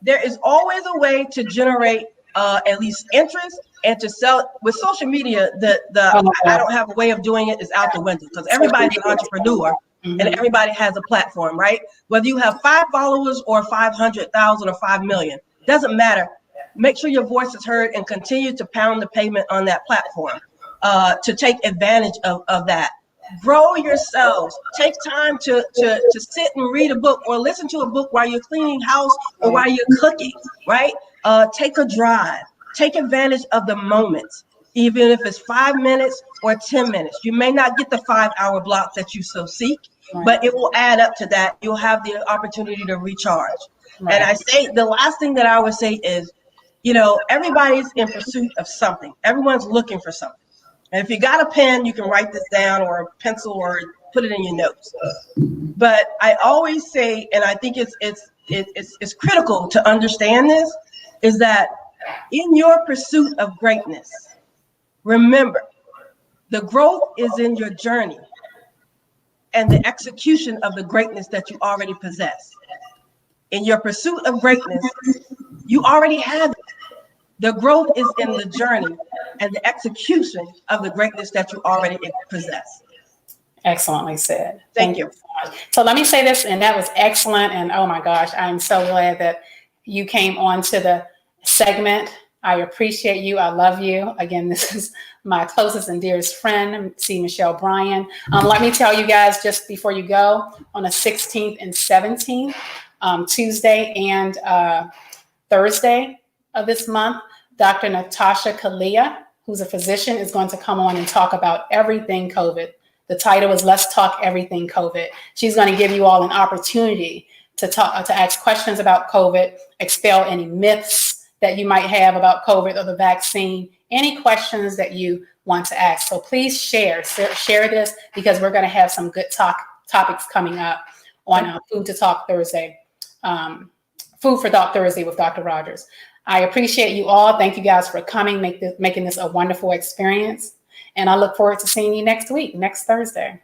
There is always a way to generate at least interest and to sell. With social media, I don't have a way of doing it is out the window, because everybody's an entrepreneur and everybody has a platform, right? Whether you have 5 followers or 500,000 or 5 million, doesn't matter. Make sure your voice is heard and continue to pound the pavement on that platform to take advantage of that. Grow yourselves. Take time to sit and read a book or listen to a book while you're cleaning house or while you're cooking, right? Take a drive. Take advantage of the moments, even if it's 5 minutes or 10 minutes. You may not get the 5-hour block that you so seek, but it will add up to that. You'll have the opportunity to recharge. And I say the last thing that I would say is, everybody's in pursuit of something. Everyone's looking for something. And if you got a pen, you can write this down, or a pencil, or put it in your notes. But I always say, and I think it's critical to understand this, is that in your pursuit of greatness, remember, the growth is in your journey and the execution of the greatness that you already possess. In your pursuit of greatness, you already have it. The growth is in the journey and the execution of the greatness that you already possess. Excellently said. Thank you. So let me say this, and that was excellent. And oh my gosh, I'm so glad that you came on to the segment. I appreciate you. I love you. Again, this is my closest and dearest friend, C. Michelle Bryan. Let me tell you guys, just before you go, on the 16th and 17th, Tuesday and Thursday of this month, Dr. Natasha Kalia, who's a physician, is going to come on and talk about everything COVID. The title is Let's Talk Everything COVID. She's going to give you all an opportunity to ask questions about COVID, expel any myths that you might have about COVID or the vaccine, any questions that you want to ask. So please share this, because we're going to have some good topics coming up on Food to Talk Thursday, Food for Thought Thursday with Dr. Rogers. I appreciate you all. Thank you guys for coming, making this a wonderful experience. And I look forward to seeing you next week, next Thursday.